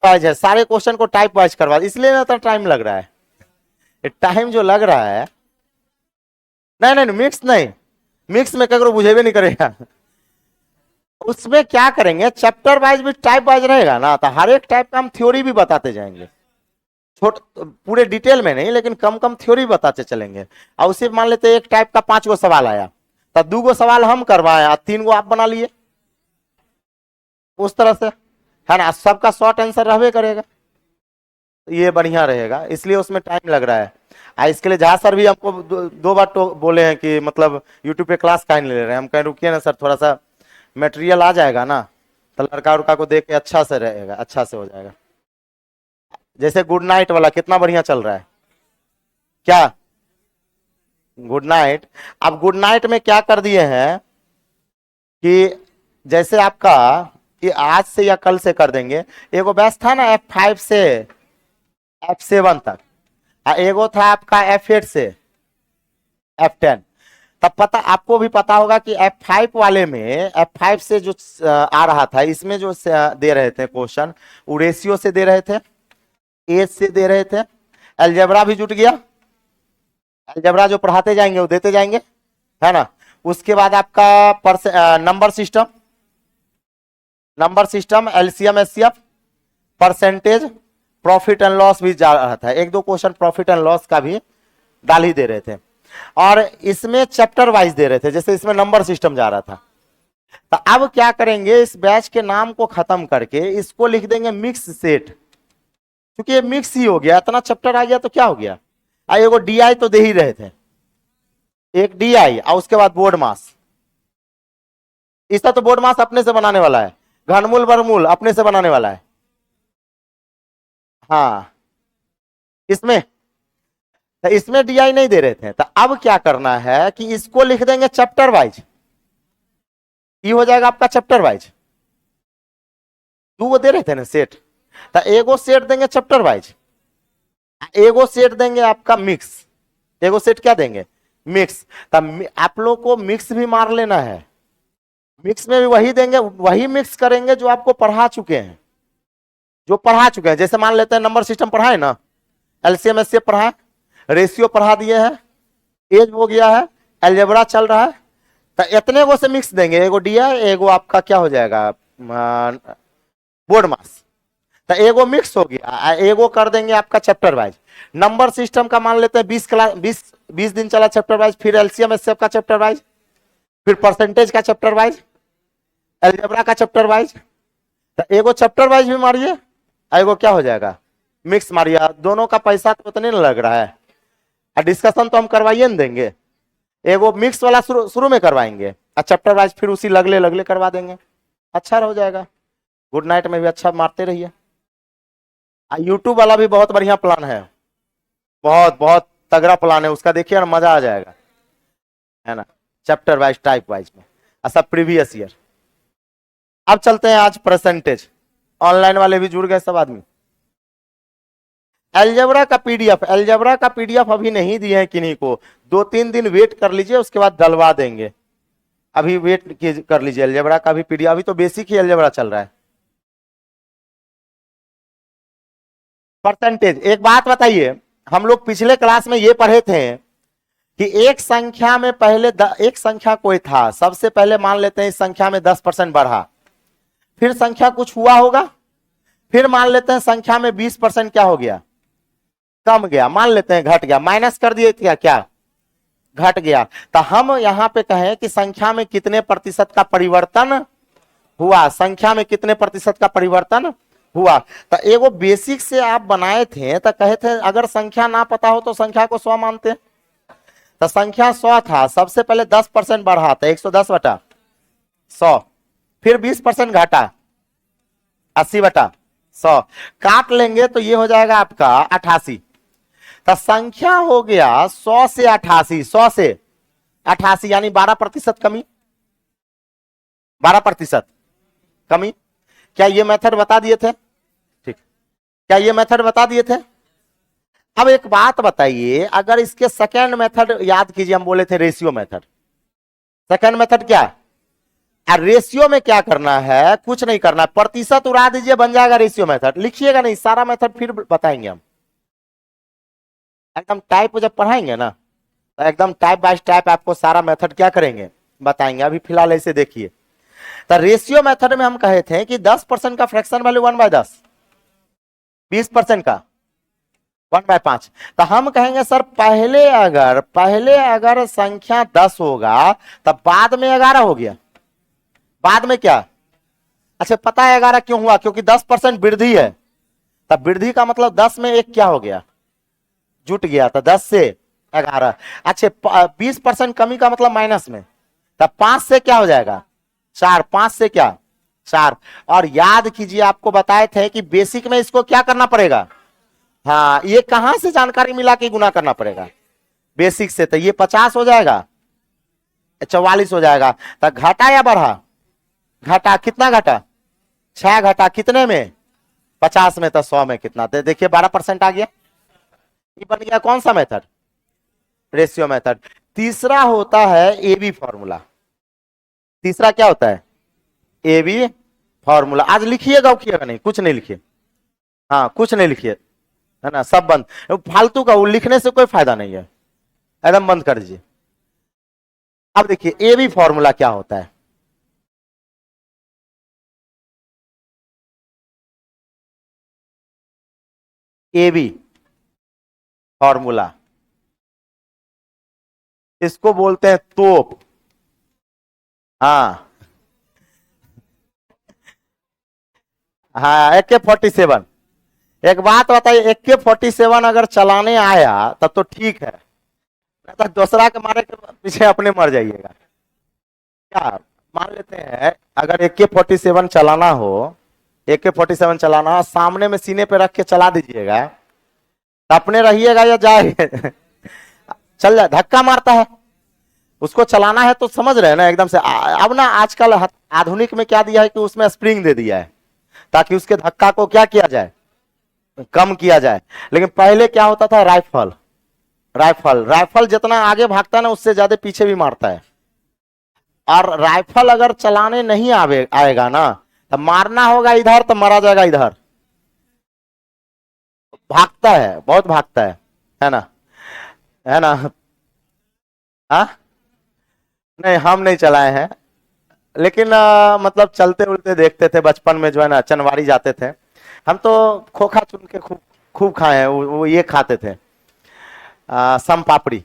Wise है, सारे question को टाइप वाइज करवा, इसलिए ना तो टाइम लग रहा है। टाइम जो लग रहा है, नहीं नहीं मिक्स नहीं, मिक्स में ककरो बुझेबे नहीं करेगा। उसमें क्या करेंगे, चैप्टर वाइज भी टाइप वाइज रहेगा ना, तो हर एक टाइप का हम थ्योरी भी बताते जाएंगे, छोट पूरे डिटेल में नहीं, लेकिन कम कम थ्योरी बताते चलेंगे। और उसे मान लेते एक टाइप का 5 गो सवाल आया, तो 2 गो सवाल हम करवाए और 3 गो आप बना लिए, उस तरह से है ना, सबका शॉर्ट आंसर रहबे करेगा, ये बढ़िया रहेगा, इसलिए उसमें टाइम लग रहा है। इसके लिए झा सर भी हमको 2 बार तो बोले हैं कि मतलब यूट्यूब पे क्लास काहे नहीं ले रहे हैं। हम कहें रुकिए ना सर, थोड़ा सा मटेरियल आ जाएगा ना, तो लड़का उड़का को देख के अच्छा से रहेगा, अच्छा से हो जाएगा। जैसे गुड नाइट वाला कितना बढ़िया चल रहा है, क्या गुड नाइट। अब गुड नाइट में क्या कर दिए हैं कि जैसे आपका ये आज से या कल से कर देंगे, एगो बैच था ना F5 से F7 तक, एगो था आपका F8 से F10। तब पता आपको भी पता होगा कि F5 वाले में, F5 से जो आ रहा था, इसमें जो दे रहे थे क्वेश्चन, वो रेशियो से दे रहे थे, एज से दे रहे थे, अलजेब्रा भी जुट गया, अलजेब्रा जो पढ़ाते जाएंगे वो देते जाएंगे, है ना। उसके बाद आपका number system LCM HCF, percentage, profit and loss भी जा रहा था, 1-2 क्वेश्चन प्रॉफिट एंड लॉस का भी डाल ही दे रहे थे। और इसमें चैप्टर वाइज दे रहे थे, जैसे इसमें नंबर सिस्टम जा रहा था। तो अब क्या करेंगे, इस बैच के नाम को खत्म करके इसको लिख देंगे मिक्स सेट, क्योंकि ये मिक्स ही हो गया, इतना चैप्टर आ गया तो क्या हो गया। एगो डीआई तो दे ही रहे थे, एक डीआई और उसके बाद बोर्ड मास, इसका तो बोर्ड मास अपने से बनाने वाला है, घनमूल वर्गमूल अपने से बनाने वाला है। हाँ इसमें डीआई नहीं दे रहे थे, तो अब क्या करना है कि इसको लिख देंगे चैप्टर वाइज, ये हो जाएगा आपका चैप्टर वाइज। 2 गो दे रहे थे ना सेट, तो एगो सेट देंगे चैप्टर वाइज, एगो सेट देंगे आपका मिक्स, एगो सेट क्या देंगे मिक्स। तब आप लोग को मिक्स भी मार लेना है, मिक्स में भी वही देंगे, वही मिक्स करेंगे जो आपको पढ़ा चुके हैं, जैसे मान लेते हैं नंबर सिस्टम पढ़ाए ना, एलसीएम एचसीएफ पढ़ाए, रेशियो पढ़ा दिए हैं, एज हो गया है, अलजेब्रा चल रहा है, तो इतने को से मिक्स देंगे, एगो डीआई एगो आपका क्या हो जाएगा बोर्ड मास, तो एगो मिक्स हो गया, एगो कर देंगे आपका चैप्टर वाइज। नंबर सिस्टम का मान लेते हैं 20 दिन चला चैप्टर वाइज, फिर एलसीएम एचसीएफ का चैप्टर वाइज, फिर परसेंटेज का चैप्टर वाइज, अलजेब्रा का चैप्टर वाइज, तो एगो चैप्टर वाइज भी मारिए, एगो क्या हो जाएगा मिक्स मारिए। दोनों का पैसा तो उतने नहीं लग रहा है, डिस्कशन तो हम करवाइए नहीं देंगे, एगो मिक्स वाला शुरू में करवाएंगे और चैप्टर वाइज फिर उसी लगले लगले करवा देंगे, अच्छा हो जाएगा। गुड नाइट में भी अच्छा मारते रहिए। यूट्यूब वाला भी बहुत बढ़िया प्लान है, बहुत बहुत तगड़ा प्लान है उसका, देखिए ना मजा आ जाएगा, है ना, चैप्टर वाइज टाइप वाइज में, सब प्रीवियस ईयर। अब चलते हैं आज परसेंटेज, ऑनलाइन वाले भी जुड़ गए सब आदमी। अलजेब्रा का पीडीएफ अभी नहीं दिए हैं किन्हीं को, 2-3 दिन वेट कर लीजिए, उसके बाद डलवा देंगे, अभी वेट कर लीजिए अलजेब्रा का भी पीडीएफ, अभी तो बेसिक ही अलजेब्रा चल रहा है। परसेंटेज, एक बात बताइए, हम लोग पिछले क्लास में ये पढ़े थे कि एक संख्या में पहले एक संख्या कोई था, सबसे पहले मान लेते हैं इस संख्या में 10% बढ़ा, फिर संख्या कुछ हुआ होगा, फिर मान लेते हैं संख्या में 20% क्या हो गया कम गया, मान लेते हैं घट गया, माइनस कर दिए क्या घट गया। तो हम यहां पे कहें कि संख्या में कितने प्रतिशत का परिवर्तन हुआ, संख्या में कितने प्रतिशत का परिवर्तन हुआ। तो एगो बेसिक से आप बनाए थे, तो कहे थे अगर संख्या ना पता हो तो संख्या को 100 मानते, तो संख्या 100 था, सबसे पहले 10% बढ़ा था 110/100, फिर 20% घटा 80/100, काट लेंगे तो ये हो जाएगा आपका 88। तो संख्या हो गया 100 से 88, 100 से 88 यानी 12% कमी, 12% कमी। क्या ये मेथड बता दिए थे, ठीक, क्या ये मेथड बता दिए थे। अब एक बात बताइए, अगर इसके सेकेंड मेथड याद कीजिए, हम बोले थे रेशियो मेथड, सेकेंड मेथड क्या और रेशियो में क्या करना है, कुछ नहीं करना, प्रतिशत उड़ा दीजिए, बन जाएगा रेशियो मेथड। लिखिएगा नहीं, सारा मेथड फिर बताएंगे हम, एकदम टाइप जब पढ़ाएंगे ना तो एकदम टाइप बाय टाइप आपको सारा मेथड क्या करेंगे बताएंगे। अभी फिलहाल ऐसे देखिए, तो रेशियो मेथड में हम कहे थे कि 10% का फ्रैक्शन वैल्यू 1/10, 20% का 1/5। तो हम कहेंगे सर पहले अगर संख्या 10 होगा तब बाद में 11 हो गया, बाद में क्या, अच्छा पता है 11 क्यों हुआ, क्योंकि 10% वृद्धि है, तब वृद्धि का मतलब 10 में एक क्या हो गया, जुट गया, तो 10 से 11। अच्छा 20% कमी का मतलब माइनस में, तब 5 से क्या हो जाएगा 4, 5 से क्या 4। और याद कीजिए आपको बताए थे कि बेसिक में इसको क्या करना पड़ेगा, हाँ ये कहां से जानकारी मिला कि गुना करना पड़ेगा, बेसिक से, तो ये 50 हो जाएगा, 44 हो जाएगा। तो घटा या बढ़ा, घटा, कितना घटा 6 घटा, कितने में 50 में, तो 100 में कितना, तो देखिए 12% आ गया। ये बन गया कौन सा मेथड, रेशियो मेथड। तीसरा होता है एबी फॉर्मूला, तीसरा क्या होता है एबी फॉर्मूला। आज लिखिएगा उखिएगा नहीं, कुछ नहीं लिखिए, हाँ कुछ नहीं लिखिए, है ना, सब बंद, फालतू का वो लिखने से कोई फायदा नहीं है, एकदम बंद कर दीजिए। अब देखिए एबी फॉर्मूला क्या होता है, एबी फॉर्मूला, इसको बोलते हैं तोप, हाँ हाँ AK-47। एक बात बताइए, AK-47 अगर चलाने आया तब तो ठीक है, तो दूसरा के मारे के पीछे अपने मर जाइएगा। क्या मान लेते हैं अगर AK-47 चलाना हो, AK-47 चलाना हो, सामने में सीने पे रख के चला दीजिएगा, तो अपने रहिएगा या जाएगा चल जाए, धक्का मारता है, उसको चलाना है तो समझ रहे हैं ना एकदम से। अब ना आजकल आधुनिक में क्या दिया है कि उसमें स्प्रिंग दे दिया है ताकि उसके धक्का को क्या किया जाए, कम किया जाए। लेकिन पहले क्या होता था, राइफल राइफल राइफल जितना आगे भागता है ना उससे ज्यादा पीछे भी मारता है। और राइफल अगर चलाने नहीं आएगा ना, तो मारना होगा इधर तो मारा जाएगा इधर, भागता है, बहुत भागता है ना, है ना। हाँ नहीं हम नहीं चलाए हैं, लेकिन मतलब चलते उलते देखते थे बचपन में, जो है ना चनवारी जाते थे हम, तो खोखा चुन के खूब खूब खाए हैं, वो ये खाते थे सम पापड़ी।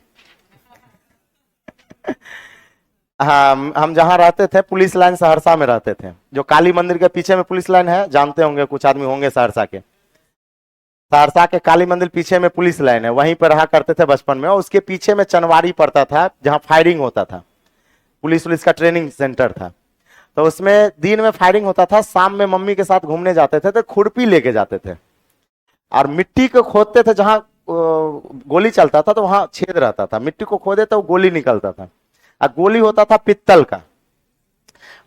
हाँ हम जहाँ रहते थे पुलिस लाइन सहरसा में रहते थे, जो काली मंदिर के पीछे में पुलिस लाइन है, जानते होंगे कुछ आदमी होंगे सहरसा के, सहरसा के काली मंदिर पीछे में पुलिस लाइन है, वहीं पर रहा करते थे बचपन में। और उसके पीछे में चनवारी पड़ता था जहाँ फायरिंग होता था, पुलिस का ट्रेनिंग सेंटर था। तो उसमें दिन में फायरिंग होता था, शाम में मम्मी के साथ घूमने जाते थे तो खुरपी लेके जाते थे और मिट्टी को खोदते थे, जहां गोली चलता था तो वहां छेद रहता था, मिट्टी को खोदे तो गोली निकलता था। और गोली होता था पित्तल का,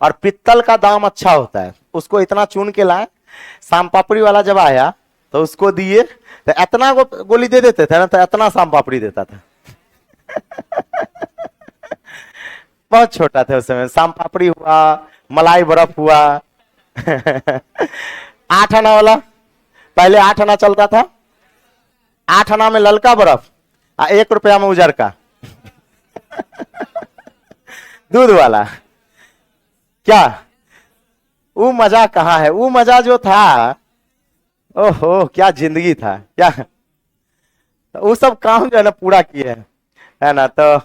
और पित्तल का दाम अच्छा होता है, उसको इतना चुन के लाए। शाम पापड़ी वाला जब आया तो उसको दिए, तो इतना गोली दे देते थे ना, तो इतना शाम पापड़ी देता था बहुत छोटा थे उस समय। शाम पापड़ी हुआ, मलाई बर्फ हुआ 8 आना वाला, पहले 8 आना चलता था, 8 आना में ललका बर्फ, 1 रुपया में उजर का दूध वाला। क्या वो मजा कहाँ है, वो मजा जो था, ओहो क्या जिंदगी था क्या, तो वो सब काम जो है ना पूरा किए है ना। तो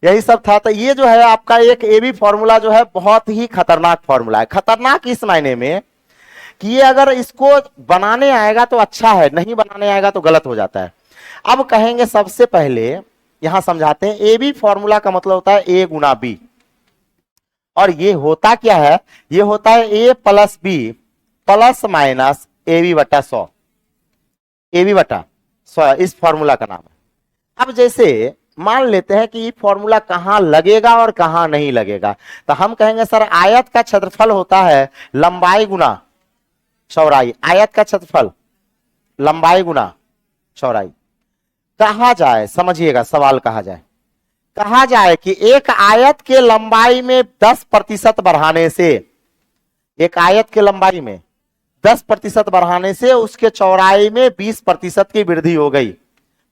यही सब था। तो ये जो है आपका एक एबी फॉर्मूला जो है बहुत ही खतरनाक फॉर्मूला है। खतरनाक इस मायने में कि ये अगर इसको बनाने आएगा तो अच्छा है, नहीं बनाने आएगा तो गलत हो जाता है। अब कहेंगे सबसे पहले यहां समझाते हैं, एबी फॉर्मूला का मतलब होता है ए गुना बी, और ये होता क्या है, ये होता है A plus B plus minus AB बटा 100, AB बटा 100 इस फॉर्मूला का नाम है। अब जैसे मान लेते हैं कि ये फॉर्मूला कहां लगेगा और कहां नहीं लगेगा, तो हम कहेंगे सर आयत का क्षेत्रफल होता है लंबाई गुना चौड़ाई, आयत का क्षेत्रफल लंबाई गुना चौड़ाई। कहा जाए, समझिएगा सवाल कहा जाए, कहा जाए कि एक आयत के लंबाई में 10% बढ़ाने से, एक आयत के लंबाई में 10% बढ़ाने से उसके चौड़ाई में 20% की वृद्धि हो गई।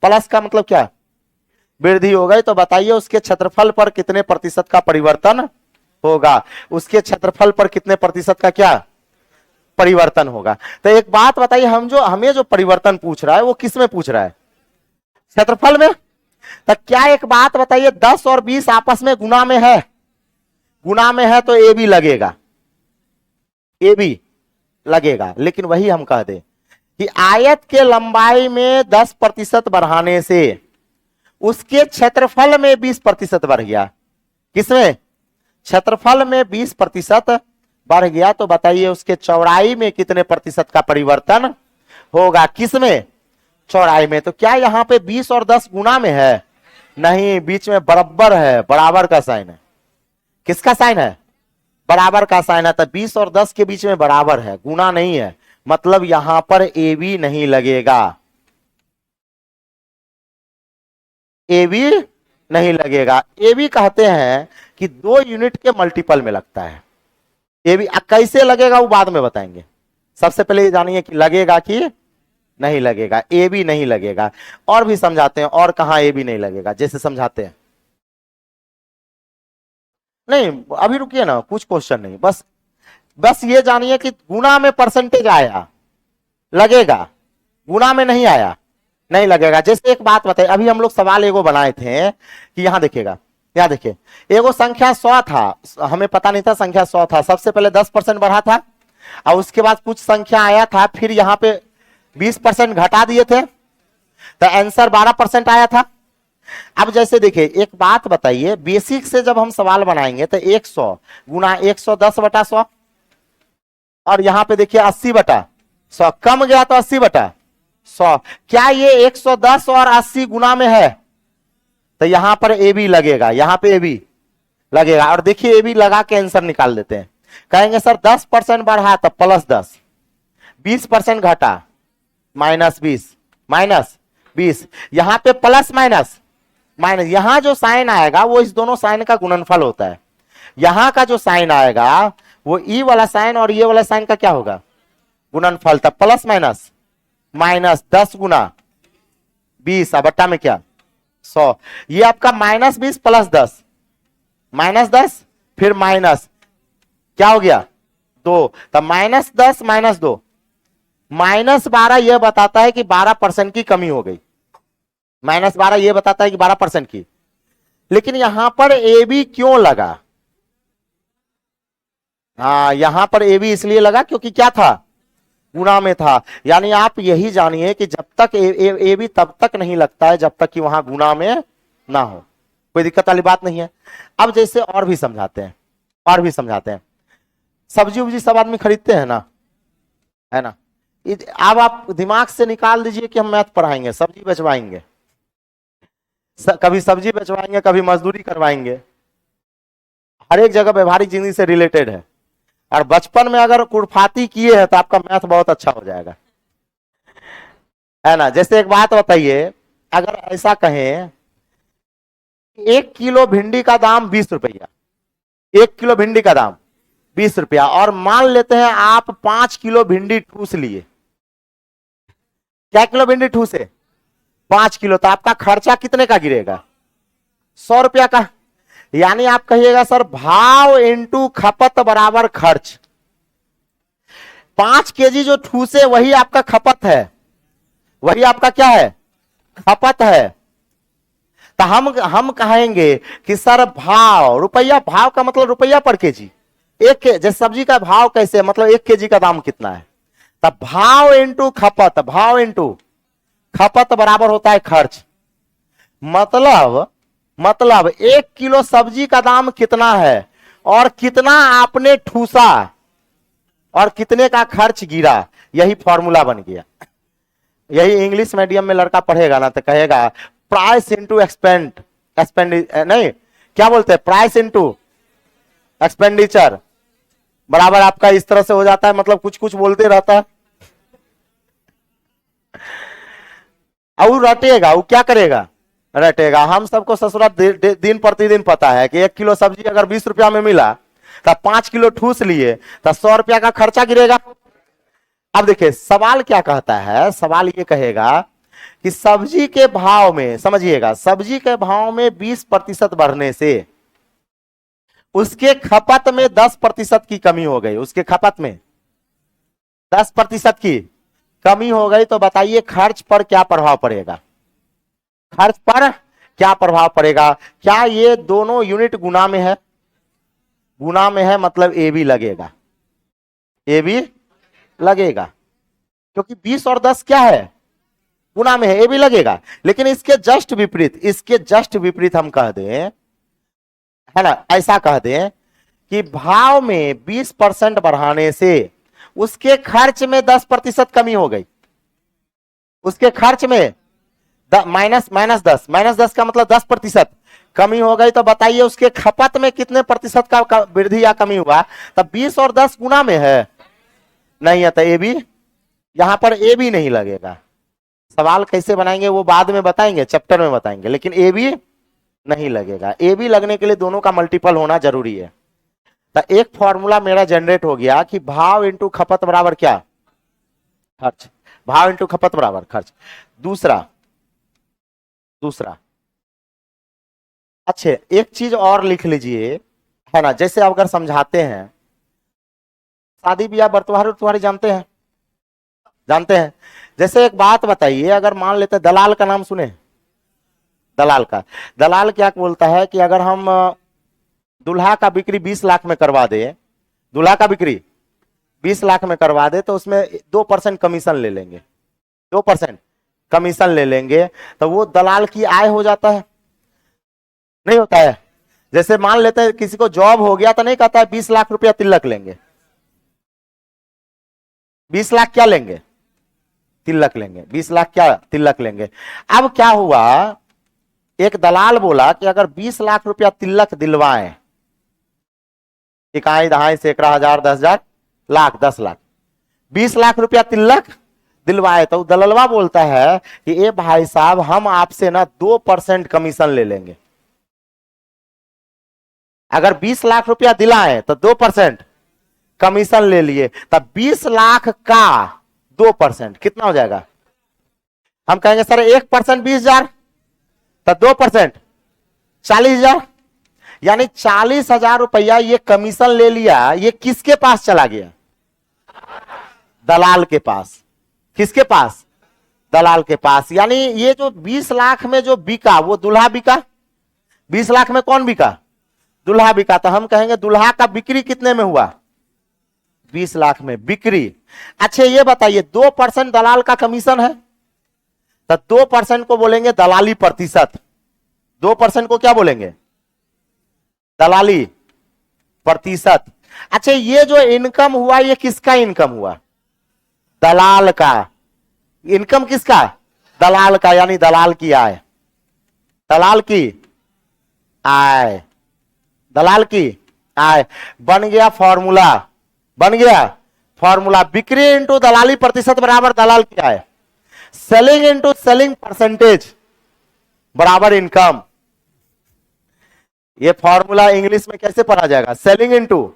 प्लस का मतलब क्या, वृद्धि हो गई। तो बताइए उसके क्षेत्रफल पर कितने प्रतिशत का परिवर्तन होगा, उसके क्षेत्रफल पर कितने प्रतिशत का क्या परिवर्तन होगा। तो एक बात बताइए, हमें जो परिवर्तन पूछ रहा है वो किस में पूछ रहा है, क्षेत्रफल में। तो क्या एक बात बताइए, 10 और 20 आपस में गुना में है, गुना में है तो ए भी लगेगा, ए भी लगेगा। लेकिन वही हम कह दें कि आयत के लंबाई में 10% बढ़ाने से उसके क्षेत्रफल में 20% बढ़ गया। किसमें, क्षेत्रफल में 20% बढ़ गया। तो बताइए उसके चौड़ाई में कितने प्रतिशत का परिवर्तन होगा, किसमें, चौड़ाई में। तो क्या यहां पे 20 और 10 गुना में है, नहीं, बीच में बराबर है, बराबर का साइन है। किसका साइन है, बराबर का साइन है। तो 20 और 10 के बीच में बराबर है, गुना नहीं है, मतलब यहां पर ए बी नहीं लगेगा, ए बी नहीं लगेगा। ए बी कहते हैं कि 2 यूनिट के मल्टीपल में लगता है। ए बी कैसे लगेगा वो बाद में बताएंगे, सबसे पहले ये जानिए कि लगेगा कि नहीं लगेगा। ए बी नहीं लगेगा। और भी समझाते हैं, और कहां ए बी नहीं लगेगा, जैसे समझाते हैं। नहीं अभी रुकिए ना, कुछ क्वेश्चन नहीं, बस ये जानिए कि गुना में परसेंटेज आया लगेगा, गुना में नहीं आया नहीं लगेगा। जैसे एक बात बताइए, अभी हम लोग सवाल एगो बनाए थे कि यहां देखिएगा, यहां देखिए एगो संख्या 100 था, हमें पता नहीं था संख्या 100 था। सबसे पहले 10% बढ़ा था और उसके बाद कुछ संख्या आया था, फिर यहां पे 20% घटा दिए थे, तो आंसर 12% आया था। अब जैसे देखिए एक बात बताइए, बेसिक से जब हम सवाल बनाएंगे तो 100 गुना 110/100, और यहां पे देखिए 80/100, कम गया तो 80/100। क्या ये 110 और 80 गुना में है, तो यहां पर ए बी लगेगा, यहां पे ए बी लगेगा। और देखिए ए बी लगा के आंसर निकाल देते हैं। कहेंगे सर 10% बढ़ा तो +10, 20% घटा -20, -20, यहां पे प्लस माइनस माइनस, यहां जो साइन आएगा वो इस दोनों साइन का गुणनफल होता है। यहां का जो साइन आएगा वो ई वाला साइन और ये वाला साइन का क्या होगा, गुणनफल। तब प्लस माइनस माइनस 10 गुना 20 बट्टा में क्या 100, ये आपका -20 + 10, -10 फिर माइनस क्या हो गया 2, तब -10 -2 -12, यह बताता है कि 12% की कमी हो गई। -12 यह बताता है कि 12% की। लेकिन यहां पर ए बी क्यों लगा, हाँ यहां पर ए बी इसलिए लगा क्योंकि क्या था, गुणा में था। यानी आप यही जानिए कि जब तक ए बी तब तक नहीं लगता है जब तक कि वहां गुणा में ना हो, कोई दिक्कत वाली बात नहीं है। अब जैसे और भी समझाते हैं, और भी समझाते हैं। सब्जी उब्जी सब आदमी खरीदते हैं ना, है ना। अब आप दिमाग से निकाल दीजिए कि हम मैथ पढ़ाएंगे, सब्जी बेचवाएंगे, कभी सब्जी बेचवाएंगे, कभी मजदूरी करवाएंगे, हर एक जगह व्यवहारिक जिंदगी से रिलेटेड है। और बचपन में अगर कुर्फाती किए हैं तो आपका मैथ बहुत अच्छा हो जाएगा, है ना। जैसे एक बात बताइए, अगर ऐसा कहें 1 किलो भिंडी का दाम 20 रुपया, 1 किलो भिंडी का दाम 20 रुपया, और मान लेते हैं आप 5 किलो भिंडी ठूस लिए। क्या किलो भिंडी ठूसे, 5 किलो, तो आपका खर्चा कितने का गिरेगा, 100 रुपया का। यानी आप कहिएगा सर भाव इंटू खपत बराबर खर्च। 5 केजी जो ठूसे वही आपका खपत है, वही आपका क्या है, खपत है। तो हम कहेंगे कि सर भाव रुपया, भाव का मतलब रुपया पर केजी, एक के जैसे सब्जी का भाव कैसे, मतलब 1 केजी का दाम कितना है, तब भाव इंटू खपत, भाव इंटू खपत बराबर होता है खर्च। मतलब 1 किलो सब्जी का दाम कितना है और कितना आपने ठूसा और कितने का खर्च गिरा, यही फॉर्मूला बन गया। यही इंग्लिश मीडियम में लड़का पढ़ेगा ना तो कहेगा प्राइस इंटू नहीं क्या बोलते हैं, प्राइस इंटू एक्सपेंडिचर बराबर आपका इस तरह से हो जाता है। मतलब कुछ कुछ बोलते रहता है और रटेगा, वो क्या करेगा, रटेगा। हम सबको ससुरा दिन प्रतिदिन पता है कि 1 किलो सब्जी अगर 20 रुपया में मिला तो 5 किलो ठूस लिए तो 100 रुपया का खर्चा गिरेगा। अब देखिए सवाल क्या कहता है, सवाल ये कहेगा कि सब्जी के भाव में, समझिएगा, सब्जी के भाव में 20% बढ़ने से उसके खपत में 10% की कमी हो गई, उसके खपत में 10% की कमी हो गई, तो बताइए खर्च पर क्या प्रभाव पड़ेगा, खर्च पर क्या प्रभाव पड़ेगा। क्या ये दोनों यूनिट गुना में है, गुना में है, मतलब ए भी लगेगा, ए भी लगेगा, क्योंकि 20 और 10 क्या है, गुना में है, ए भी लगेगा। लेकिन इसके जस्ट विपरीत, इसके जस्ट विपरीत हम कह दें, है ना, ऐसा कह दें कि भाव में 20% बढ़ाने से उसके खर्च में 10% कमी हो गई, उसके खर्च में -10 का मतलब 10% कमी हो गई, तो बताइए उसके खपत में कितने प्रतिशत का वृद्धि या कमी हुआ। तब 20 और 10 गुना में है, नहीं है, तो ए भी, यहां पर ए भी नहीं लगेगा। सवाल कैसे बनाएंगे वो बाद में बताएंगे, चैप्टर में बताएंगे, लेकिन ए भी नहीं लगेगा। ए भी लगने के लिए दोनों का मल्टीपल होना जरूरी है। तो एक फॉर्मूला मेरा जनरेट हो गया कि भाव इंटू खपत बराबर क्या, खर्च, भाव इंटू खपत बराबर खर्च। दूसरा अच्छे एक चीज और लिख लीजिए, है ना, जैसे अगर समझाते हैं, शादी ब्याह बर्तवारी उर्तवारी जानते हैं, जानते हैं। जैसे एक बात बताइए, अगर मान लेते दलाल का नाम सुने, दलाल का, दलाल क्या बोलता है कि अगर हम दूल्हा का बिक्री 20 लाख में करवा दे, दूल्हा का बिक्री 20 लाख में करवा दे, तो उसमें 2% कमीशन ले लेंगे, 2% कमीशन ले लेंगे, तो वो दलाल की आय हो जाता है, नहीं होता है। जैसे मान लेते हैं किसी को जॉब हो गया, तो नहीं कहता है 20 लाख रुपया तिलक लेंगे, 20 लाख क्या लेंगे, तिलक लेंगे, 20 लाख क्या तिलक लेंगे। अब क्या हुआ, एक दलाल बोला कि अगर 20 लाख रुपया तिलक दिलवाएं, इकाई दहाई सैकड़ा हजार 10,000 लाख 10 लाख, 20 लाख रुपया तिलक दिलवाए, तो दललवा बोलता है कि ए भाई साहब हम आपसे ना 2% कमीशन ले लेंगे। अगर 20 लाख रुपया दिलाए तो 2% कमीशन ले लिए, तब 20 लाख का 2% कितना हो जाएगा। हम कहेंगे सर 1% 20,000, तो 2% 40,000, यानी 40,000 रुपया ये कमीशन ले लिया, ये किसके पास चला गया, दलाल के पास। किसके पास, दलाल के पास। यानी ये जो 20 लाख में जो बिका वो दुल्हा बिका, 20 लाख में कौन बिका, दुल्हा बिका। तो हम कहेंगे दुल्हा का बिक्री कितने में हुआ, 20 लाख में बिक्री। अच्छा ये बताइए 2% दलाल का कमीशन है, तो 2% को बोलेंगे दलाली प्रतिशत, 2% को क्या बोलेंगे, दलाली प्रतिशत। अच्छा ये जो इनकम हुआ ये किसका इनकम हुआ, दलाल का। इनकम किसका, दलाल का, यानी दलाल की आय, दलाल की आय, दलाल की आय। बन गया फॉर्मूला, बन गया फॉर्मूला, बिक्री इंटू दलाली प्रतिशत बराबर दलाल की आय, सेलिंग इंटू सेलिंग परसेंटेज बराबर इनकम। ये फॉर्मूला इंग्लिश में कैसे पढ़ा जाएगा, सेलिंग इंटू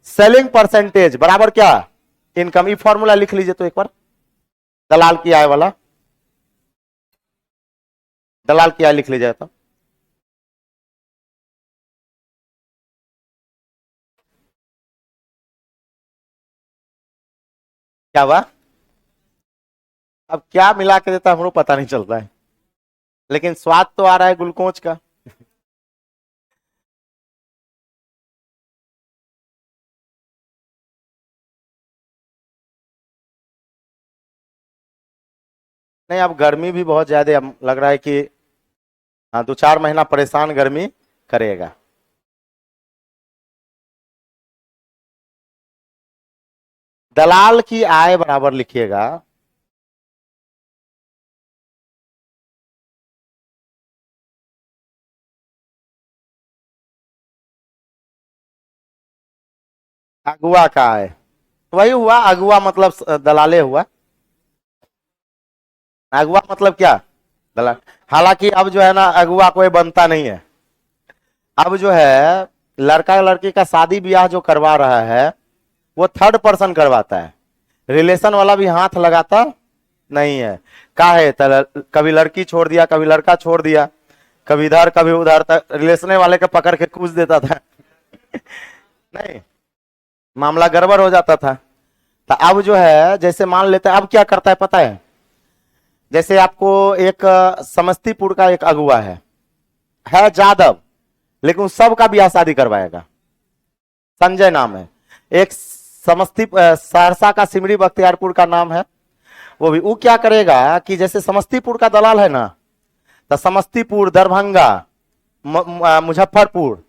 सेलिंग परसेंटेज बराबर क्या, इनकम। ये फॉर्मूला लिख लीजिए तो एक बार, दलाल की आय वाला, दलाल की आय लिख लीजिए तो। क्या हुआ, अब क्या मिला के देता हमको पता नहीं चलता है, लेकिन स्वाद तो आ रहा है ग्लूकोज का। नहीं अब गर्मी भी बहुत ज्यादा, अब लग रहा है कि हाँ 2-4 महीना परेशान गर्मी करेगा। दलाल की आय बराबर लिखिएगा, अगुआ का आय। वही हुआ, अगुआ मतलब दलाले हुआ, अगुआ मतलब क्या, दलाल। हालांकि अब जो है ना अगुआ कोई बनता नहीं है। अब जो है लड़का लड़की का शादी ब्याह जो करवा रहा है वो थर्ड पर्सन करवाता है, रिलेशन वाला भी हाथ लगाता नहीं है। काहे कभी लड़की छोड़ दिया, कभी लड़का छोड़ दिया, कभी इधर कभी उधर, तक रिलेशन वाले के पकड़ के कूद देता था नहीं, मामला गड़बड़ हो जाता था। तो अब जो है जैसे मान लेते हैं, अब क्या करता है पता है, जैसे आपको एक समस्तीपुर का एक अगुआ है जादव, लेकिन उस सब का ब्याह शादी करवाएगा। संजय नाम है, एक सहरसा का सिमरी बख्तियारपुर का नाम है, वो क्या करेगा कि जैसे समस्तीपुर का दलाल है ना, तो समस्तीपुर, दरभंगा, मुजफ्फरपुर,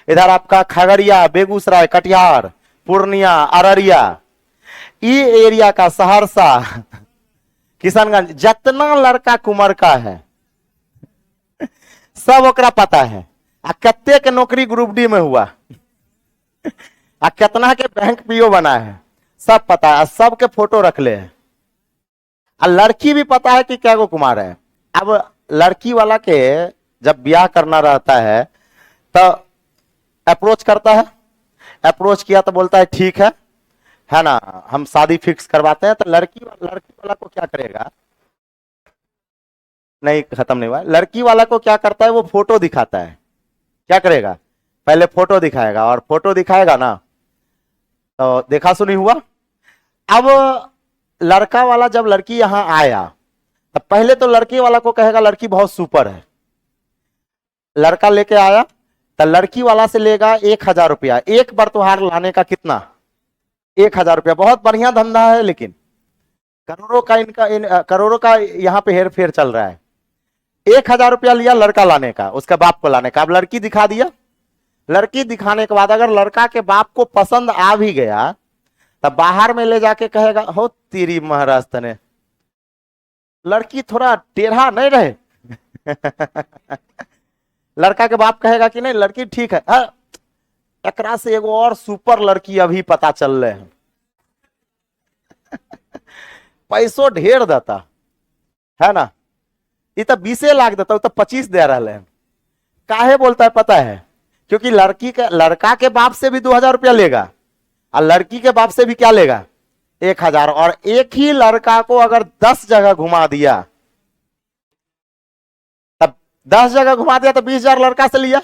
इधर आपका खगड़िया, बेगूसराय, कटिहार, पूर्णिया, अररिया, ये एरिया का, सहरसा, किशनगंज, जितना लड़का कुमार का है सब ओकरा पता है। आ कत्ते के नौकरी ग्रुप डी में हुआ आ कितना के बैंक पीओ बना है सब पता है, सबके फोटो रख ले है। आ लड़की भी पता है कि क्या गो कुमार है। अब लड़की वाला के जब ब्याह करना रहता है तो अप्रोच करता है, अप्रोच किया तो बोलता है ठीक है ना, हम शादी फिक्स करवाते हैं। तो लड़की वाला को क्या करेगा, नहीं खत्म नहीं हुआ, लड़की वाला को क्या करता है, वो फोटो दिखाता है। क्या करेगा, पहले फोटो दिखाएगा, और फोटो दिखाएगा ना तो देखा सुनी हुआ। अब लड़का वाला जब लड़की यहां आया तो पहले तो लड़की वाला को कहेगा लड़की बहुत सुपर है। लड़का लेके आया तो लड़की वाला से लेगा 1,000 रुपया, एक बार त्योहार लाने का कितना, 1,000 रुपया। बहुत बढ़िया धंधा है, लेकिन करोड़ों का यहाँ पे हेर फेर चल रहा है। 1,000 रुपया लिया लड़का लाने का, उसका बाप को लाने का। अब लड़की दिखा दिया, लड़की दिखाने के बाद अगर लड़का के बाप को पसंद आ भी गया तब बाहर में ले जाके कहेगा हो तेरी महाराज ने, लड़की थोड़ा टेढ़ा नहीं रहे लड़का के बाप कहेगा कि नहीं लड़की ठीक है, एकरा से एगो और सुपर लड़की अभी पता चल रहे हैं पैसों ढेर देता है ना, ये तो 20 लाख देता, तो 25 दे रहा है। काहे बोलता है पता है, क्योंकि लड़का के बाप से भी 2,000 रुपया लेगा और लड़की के बाप से भी क्या लेगा, 1,000। और एक ही लड़का को अगर 10 जगह घुमा दिया, तब 10 जगह घुमा दिया तो 20,000 लड़का से लिया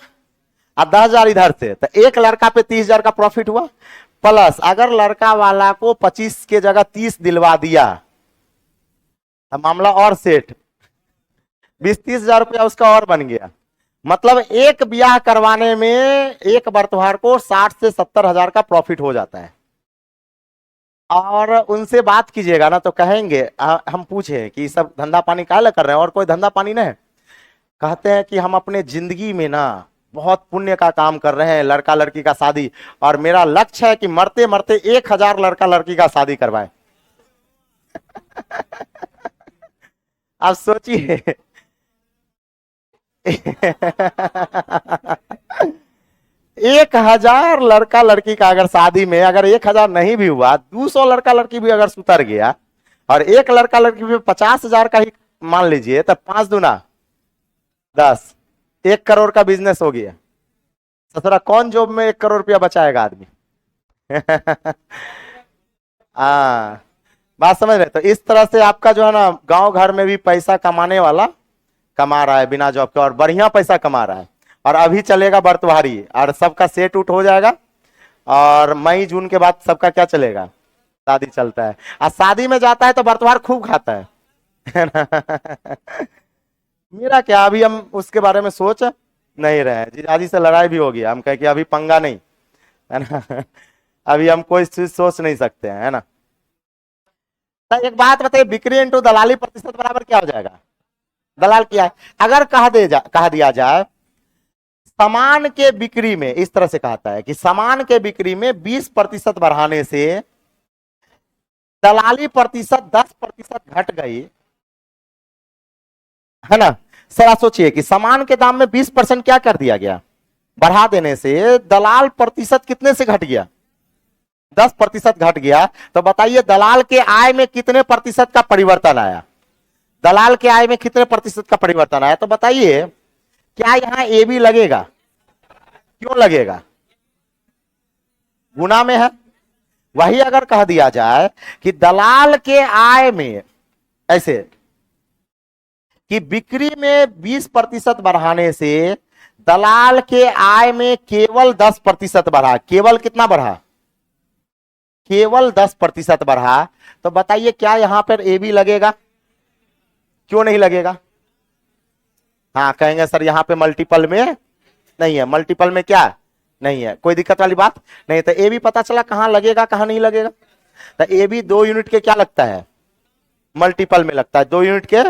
और 10,000 इधर से, तो एक लड़का पे 30,000 का प्रॉफिट हुआ। प्लस अगर लड़का वाला को 25 के जगह 30 दिलवा दिया तो मामला और सेट, 20-30,000 रुपया उसका और बन गया। मतलब एक ब्याह करवाने में एक बर्तवार को 60 से 70,000 का प्रॉफिट हो जाता है। और उनसे बात कीजिएगा ना तो कहेंगे, हम पूछे कि सब धंधा पानी काहे कर रहे हैं, और कोई धंधा पानी नहीं, कहते हैं कि हम अपने जिंदगी में ना बहुत पुण्य का काम कर रहे हैं, लड़का लड़की का शादी, और मेरा लक्ष्य है कि मरते मरते 1,000 लड़का लड़की का शादी करवाए आप सोचिए 1,000 लड़का लड़की का अगर शादी में अगर 1,000 नहीं भी हुआ, 200 लड़का लड़की भी अगर सुतर गया और एक लड़का लड़की भी 50,000 का ही मान लीजिए, तब 5 दूना 10, 1 करोड़ का बिजनेस हो गया। ससुरा कौन जॉब में 1 करोड़ रुपया बचाएगा आदमी बात समझ रहे। तो इस तरह से आपका जो है ना गांव घर में भी पैसा कमाने वाला कमा रहा है बिना जॉब के, और बढ़िया पैसा कमा रहा है। और अभी चलेगा बर्तवारी, और सबका सेट उठ हो जाएगा, और मई जून के बाद सबका क्या चलेगा, शादी चलता है। और शादी में जाता है तो बर्तवार खूब खाता है मेरा क्या, अभी हम उसके बारे में सोच नहीं रहे। जीजाजी से लड़ाई भी हो गया, हम कहे कि अभी पंगा नहीं है ना अभी हम कोई चीज सोच नहीं सकते हैं, है ना। तो एक बात बताइए, बिक्री इंटू दलाली प्रतिशत बराबर क्या हो जाएगा, दलाल क्या है। अगर कह दिया जाए सामान के बिक्री में, इस तरह से कहता है कि सामान के बिक्री में 20% बढ़ाने से दलाली प्रतिशत 10% घट गई, है ना। सर सोचिए कि सामान के दाम में 20% क्या कर दिया गया, बढ़ा देने से दलाल प्रतिशत कितने से घट गया, 10% घट गया। तो बताइए दलाल के आय में कितने प्रतिशत का परिवर्तन आया, दलाल के आय में कितने प्रतिशत का परिवर्तन आया? तो बताइए क्या यहां ए बी लगेगा? क्यों लगेगा? गुना में है। वही अगर कह दिया जाए कि दलाल के आय में, ऐसे कि बिक्री में 20% बढ़ाने से दलाल के आय में केवल 10% बढ़ा, केवल कितना बढ़ा? केवल 10% बढ़ा। तो बताइए क्या यहां पर ए बी लगेगा? क्यों नहीं लगेगा? हाँ, कहेंगे सर यहां पे मल्टीपल में नहीं है। मल्टीपल में क्या नहीं है? कोई दिक्कत वाली बात नहीं। तो ए बी पता चला कहां लगेगा, कहां नहीं लगेगा। तो ए बी 2 यूनिट के क्या लगता है? मल्टीपल में लगता है, 2 यूनिट के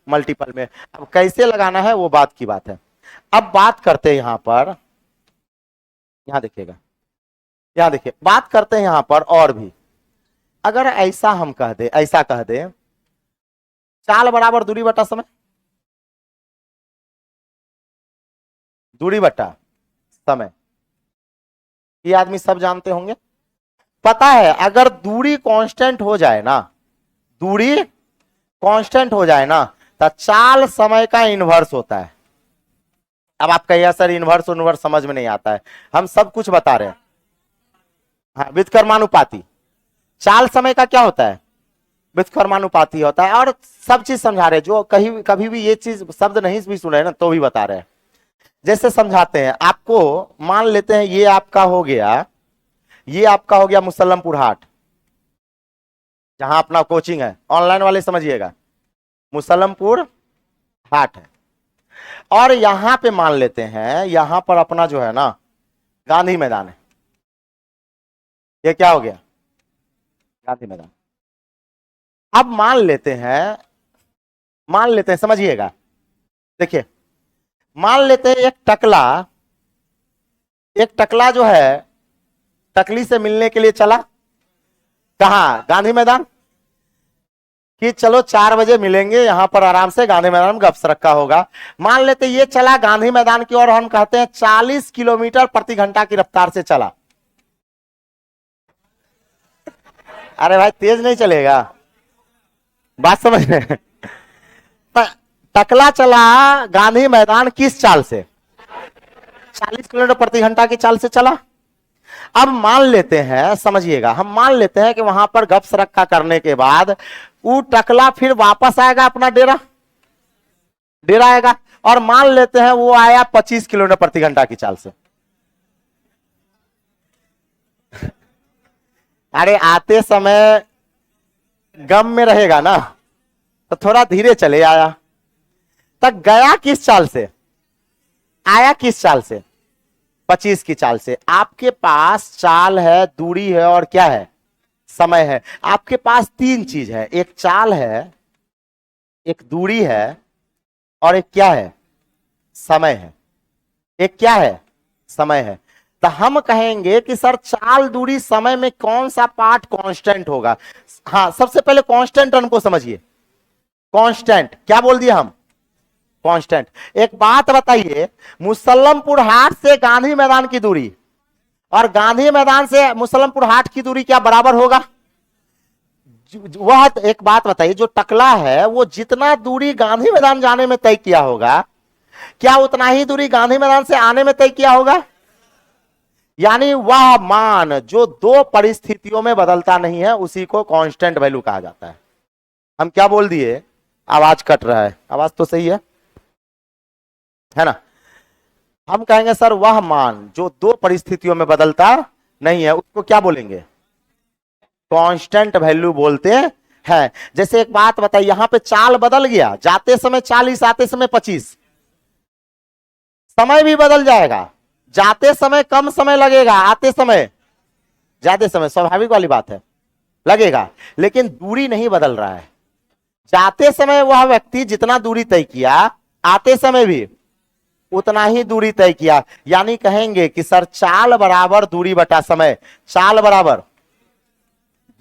मल्टीपल में। अब कैसे लगाना है वो बात की बात है। अब बात करते हैं यहां पर, यहां देखिएगा, यहां देखिए, बात करते हैं यहां पर और भी। अगर ऐसा हम कह दे, ऐसा कह दे, चाल बराबर दूरी बटा समय, दूरी बटा समय, ये आदमी सब जानते होंगे। पता है अगर दूरी कांस्टेंट हो जाए ना, दूरी कांस्टेंट हो जाए ना, तो चाल समय का इनवर्स होता है। अब आप कहिए सर इनवर्स इनवर्स समझ में नहीं आता है, हम सब कुछ बता रहे हैं। हाँ, व्युत्क्रमानुपाती। चाल समय का क्या होता है? व्युत्क्रमानुपाती होता है। और सब चीज समझा रहे, जो कहीं कभी भी ये चीज शब्द नहीं भी सुने ना तो भी बता रहे हैं। जैसे समझाते हैं आपको, मान लेते हैं ये आपका हो गया, ये आपका हो गया मुसल्लमपुर हाट, जहां अपना कोचिंग है। ऑनलाइन वाले समझिएगा, मुसल्लमपुर हाट है। और यहां पे मान लेते हैं यहां पर अपना जो है ना गांधी मैदान है। ये क्या हो गया? गांधी मैदान। अब मान लेते हैं समझिएगा, देखिए, मान लेते हैं एक टकला जो है टकली से मिलने के लिए चला कहा? गांधी मैदान। कि चलो 4 बजे मिलेंगे यहां पर आराम से गांधी मैदान में गप्स रखा होगा। मान लेते ये चला गांधी मैदान की ओर, हम कहते हैं 40 किलोमीटर प्रति घंटा की रफ्तार से चला। अरे भाई तेज नहीं चलेगा, बात समझ रहे? टकला चला गांधी मैदान किस चाल से? 40 किलोमीटर प्रति घंटा की चाल से चला। अब मान लेते हैं, समझिएगा, हम मान लेते हैं कि वहां पर गप्स रखा करने के बाद वो टकला फिर वापस आएगा अपना डेरा आएगा। और मान लेते हैं वो आया 25 किलोमीटर प्रति घंटा की चाल से। अरे आते समय गम में रहेगा ना, तो थोड़ा धीरे चले आया। तक गया किस चाल से? आया किस चाल से? 25 की चाल से। आपके पास चाल है, दूरी है और क्या है? समय है। आपके पास 3 चीज है, एक चाल है, एक दूरी है और एक क्या है? समय है। एक क्या है? समय है। तो हम कहेंगे कि सर चाल दूरी समय में कौन सा पार्ट कांस्टेंट होगा? हाँ, सबसे पहले कांस्टेंट टर्म को समझिए। कांस्टेंट क्या बोल दिया हम? कांस्टेंट। एक बात बताइए, मुसल्लमपुर हाट से गांधी मैदान की दूरी और गांधी मैदान से मुसल्लमपुर हाट की दूरी क्या बराबर होगा? वह एक बात बताइए, जो टकला है वो जितना दूरी गांधी मैदान जाने में तय किया होगा, क्या उतना ही दूरी गांधी मैदान से आने में तय किया होगा? यानी वह मान जो 2 परिस्थितियों में बदलता नहीं है उसी को कांस्टेंट वैल्यू कहा जाता है। हम क्या बोल दिए? आवाज कट रहा है, आवाज तो सही है ना? हम कहेंगे सर वह मान जो 2 परिस्थितियों में बदलता नहीं है उसको क्या बोलेंगे? कांस्टेंट वैल्यू बोलते हैं। जैसे एक बात बताइए, यहां पे चाल बदल गया, जाते समय 40 आते समय 25, समय भी बदल जाएगा। जाते समय कम समय लगेगा, आते समय ज्यादा समय, स्वाभाविक वाली बात है, लगेगा। लेकिन दूरी नहीं बदल रहा है। जाते समय वह व्यक्ति जितना दूरी तय किया, आते समय भी उतना ही दूरी तय किया। यानी कहेंगे कि सर चाल बराबर दूरी बटा समय, चाल बराबर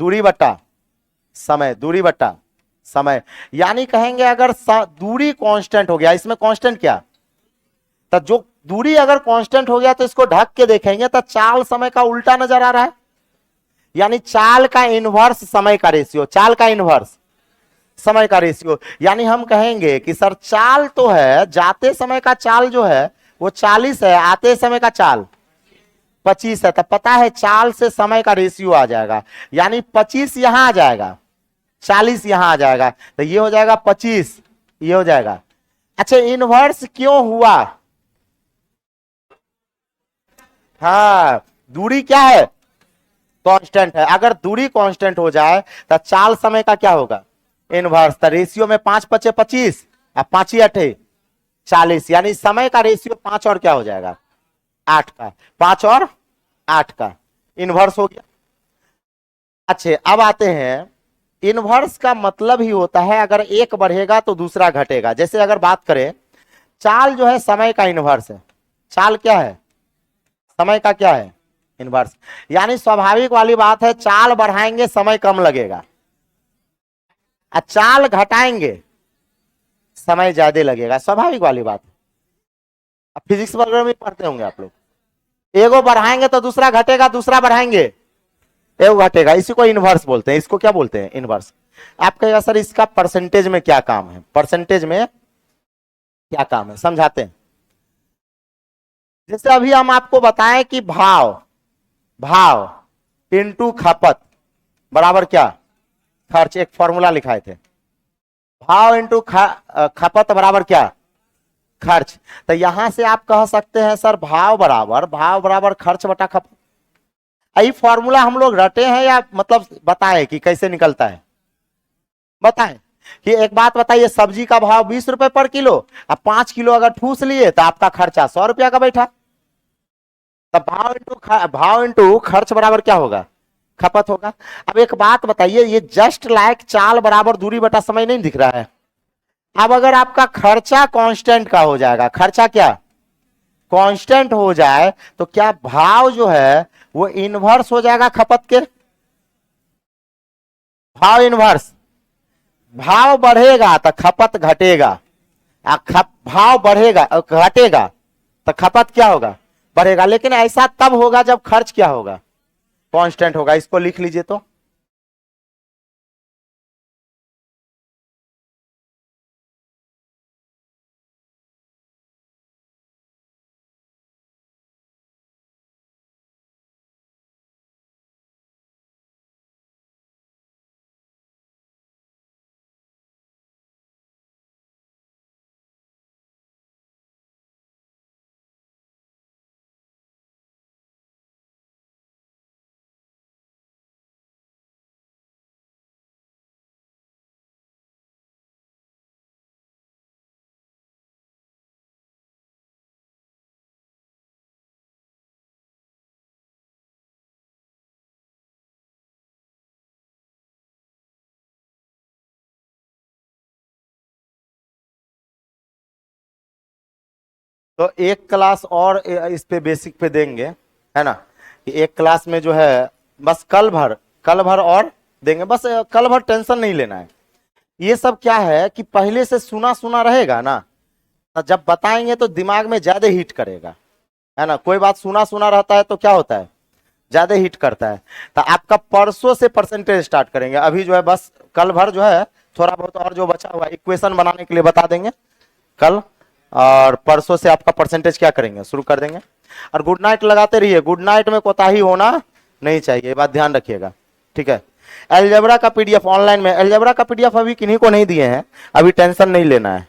दूरी बटा समय, दूरी बटा समय। यानी कहेंगे अगर दूरी कांस्टेंट हो गया, इसमें कांस्टेंट क्या? तो जो दूरी अगर कांस्टेंट हो गया तो इसको ढक के देखेंगे तो चाल समय का उल्टा नजर आ रहा है। यानी चाल का इनवर्स समय का रेशियो, चाल का इनवर्स समय का रेशियो। यानी हम कहेंगे कि सर चाल तो है, जाते समय का चाल जो है वो 40 है, आते समय का चाल 25 है, तो पता है चाल से समय का रेशियो आ जाएगा, यानी 25 यहां आ जाएगा, 40 यहां आ जाएगा, तो ये हो जाएगा 25, ये हो जाएगा। अच्छा इनवर्स क्यों हुआ? हाँ दूरी क्या है? कांस्टेंट है। अगर दूरी कांस्टेंट हो जाए तो चाल समय का क्या होगा? इनवर्स। तो रेशियो में 5 पचे 25 और 5 8 40, यानी समय का रेशियो 5 और क्या हो जाएगा? 8 का। 5 और 8 का इनवर्स हो गया। अच्छे अब आते हैं, इनवर्स का मतलब ही होता है अगर एक बढ़ेगा तो दूसरा घटेगा। जैसे अगर बात करें, चाल जो है समय का इनवर्स है। चाल क्या है? समय का क्या है? इनवर्स। यानी स्वाभाविक वाली बात है, चाल बढ़ाएंगे समय कम लगेगा, और चाल घटाएंगे समय ज्यादा लगेगा, स्वाभाविक वाली बात है। अब फिजिक्स वगैरह में पढ़ते होंगे आप लोग, एगो बढ़ाएंगे तो दूसरा घटेगा, दूसरा बढ़ाएंगे एगो घटेगा, इसी को इनवर्स बोलते हैं। इसको क्या बोलते हैं? इनवर्स। आप कहेगा सर इसका परसेंटेज में क्या काम है? परसेंटेज में क्या काम है समझाते हैं। जैसे अभी हम आपको बताएं कि भाव, भाव इंटू खपत बराबर क्या? खर्च। एक फॉर्मूला लिखाए थे, भाव इंटू खपत बराबर क्या? खर्च। तो यहां से आप कह सकते हैं सर भाव बराबर खर्च बटा खपत। यही फॉर्मूला हम लोग रटे हैं या मतलब बताएं कि कैसे निकलता है? बताएं कि एक बात बताइए, सब्जी का भाव 20 रुपए पर किलो, अब 5 किलो अगर ठूस लिए तो आपका खर्चा 100 रुपया का बैठा। तब भाव इंटू खर्च बराबर क्या होगा? खपत होगा। अब एक बात बताइए, ये जस्ट लाइक चाल बराबर दूरी बटा समय नहीं दिख रहा है? अब अगर आपका खर्चा कांस्टेंट का हो जाएगा, खर्चा क्या कांस्टेंट हो जाए, तो क्या भाव जो है वो इनवर्स हो जाएगा खपत के? भाव इनवर्स। भाव बढ़ेगा तो खपत घटेगा, भाव बढ़ेगा घटेगा तो खपत क्या होगा? बढ़ेगा। लेकिन ऐसा तब होगा जब खर्च क्या होगा? कांस्टेंट होगा। इसको लिख लीजिए तो, एक क्लास और इस पे बेसिक पे देंगे, है ना? कि एक क्लास में जो है बस कल भर और देंगे, बस कल भर टेंशन नहीं लेना है। ये सब क्या है कि पहले से सुना सुना रहेगा ना, तो जब बताएंगे तो दिमाग में ज्यादा हिट करेगा, है ना? कोई बात सुना सुना रहता है तो क्या होता है? ज्यादा हिट करता है। तो आपका परसों से परसेंटेज स्टार्ट करेंगे। अभी जो है बस कल भर जो है थोड़ा बहुत और जो बचा हुआ इक्वेशन बनाने के लिए बता देंगे कल, और परसों से आपका परसेंटेज क्या करेंगे? शुरू कर देंगे। और गुड नाइट लगाते रहिए, गुड नाइट में कोताही होना नहीं चाहिए, ये बात ध्यान रखिएगा, ठीक है? अलजेब्रा का पीडीएफ ऑनलाइन में, अलजेब्रा का पीडीएफ अभी किन्हीं को नहीं दिए हैं, अभी टेंशन नहीं लेना है।